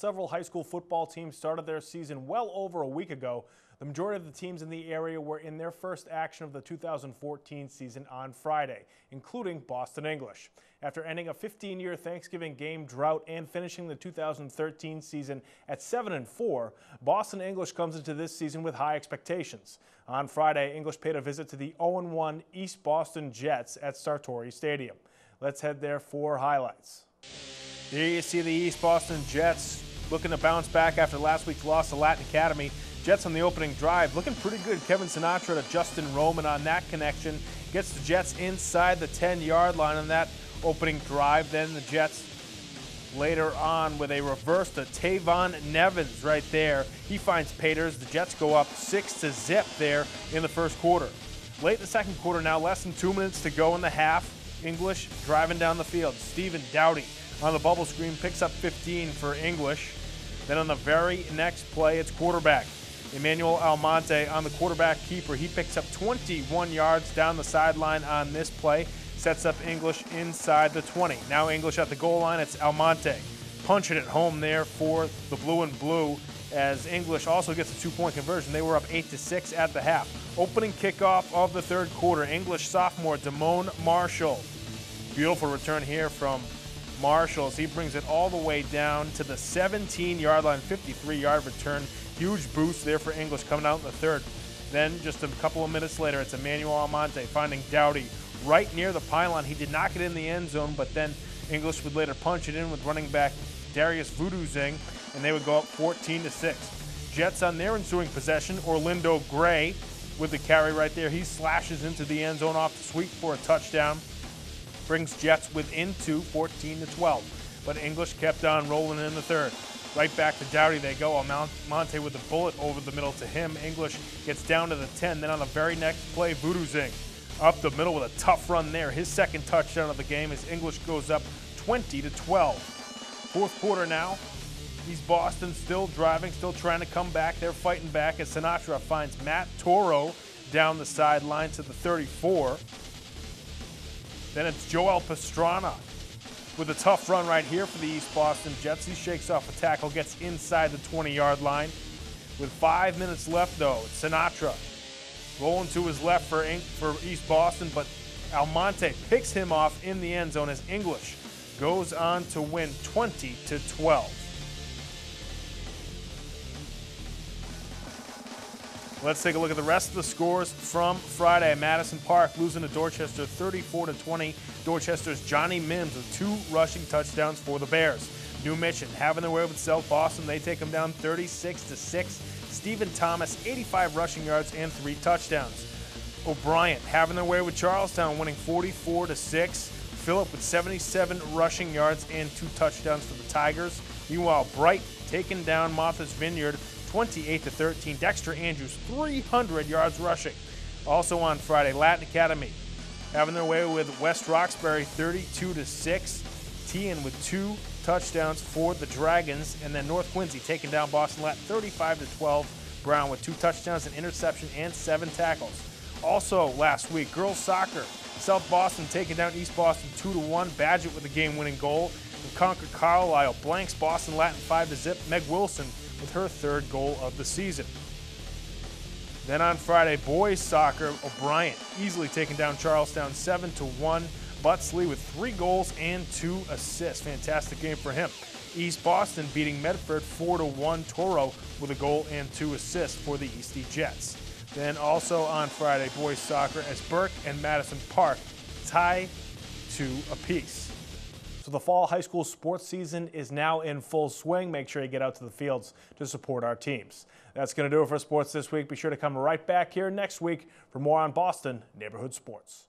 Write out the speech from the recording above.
several high school football teams started their season well over a week ago, the majority of the teams in the area were in their first action of the 2014 season on Friday, including Boston English. After ending a 15-year Thanksgiving game drought and finishing the 2013 season at 7-4, Boston English comes into this season with high expectations. On Friday, English paid a visit to the 0-1 East Boston Jets at Sartori Stadium. Let's head there for highlights. Here you see the East Boston Jets looking to bounce back after last week's loss to Latin Academy. Jets on the opening drive looking pretty good. Kevin Sinatra to Justin Roman on that connection. Gets the Jets inside the 10-yard line on that opening drive. Then the Jets later on with a reverse to Tavon Nevins right there. He finds Paters. The Jets go up 6-0 there in the first quarter. Late in the second quarter now, less than 2 minutes to go in the half. English driving down the field. Stephen Dowdy on the bubble screen picks up 15 for English. Then on the very next play, it's quarterback Emmanuel Almonte on the quarterback keeper. He picks up 21 yards down the sideline on this play. Sets up English inside the 20. Now English at the goal line. It's Almonte punching it home there for the blue and blue as English also gets a 2-point conversion. They were up 8-6 at the half. Opening kickoff of the third quarter. English sophomore Damone Marshall. Beautiful return here from Marshall as he brings it all the way down to the 17-yard line, 53-yard return. Huge boost there for English coming out in the third. Then just a couple of minutes later, it's Emmanuel Almonte finding Dowdy right near the pylon. He did not get in the end zone, but then English would later punch it in with running back Darius Voodoo Zing, and they would go up 14-6. Jets on their ensuing possession, Orlando Gray with the carry right there. He slashes into the end zone off the sweep for a touchdown. Brings Jets within 2, 14-12. But English kept on rolling in the third. Right back to Dowdy they go. Almonte with the bullet over the middle to him. English gets down to the 10. Then on the very next play, Voodoo Zing up the middle with a tough run there. His second touchdown of the game as English goes up 20-12. Fourth quarter now. East Boston still driving, still trying to come back. They're fighting back as Sinatra finds Matt Toro down the sideline to the 34. Then it's Joel Pastrana with a tough run right here for the East Boston Jets. He shakes off a tackle, gets inside the 20-yard line. With 5 minutes left, though, it's Sinatra rolling to his left for East Boston, but Almonte picks him off in the end zone as English goes on to win 20-12. Let's take a look at the rest of the scores from Friday. Madison Park losing to Dorchester 34-20. Dorchester's Johnny Mims with 2 rushing touchdowns for the Bears. New Mission having their way with South Boston. They take them down 36-6. Stephen Thomas, 85 rushing yards and 3 touchdowns. O'Brien having their way with Charlestown, winning 44-6. Phillip with 77 rushing yards and 2 touchdowns for the Tigers. Meanwhile, Bright taking down Martha's Vineyard 28-13. Dexter Andrews, 300 yards rushing. Also on Friday, Latin Academy having their way with West Roxbury 32-6. Tian with 2 touchdowns for the Dragons. And then North Quincy taking down Boston Lat 35-12. Brown with 2 touchdowns, an interception, and 7 tackles. Also last week, girls soccer, South Boston taking down East Boston 2-1. Badgett with the game-winning goal. And Concord Carlisle blanks Boston Latin 5-0. Meg Wilson with her 3rd goal of the season. Then on Friday, boys soccer, O'Brien easily taking down Charlestown 7-1. Butsley with 3 goals and 2 assists. Fantastic game for him. East Boston beating Medford 4-1. Toro with a goal and 2 assists for the Eastie Jets. Then also on Friday, boys soccer as Burke and Madison Park tie 2 apiece. So the fall high school sports season is now in full swing. Make sure you get out to the fields to support our teams. That's going to do it for sports this week. Be sure to come right back here next week for more on Boston Neighborhood Sports.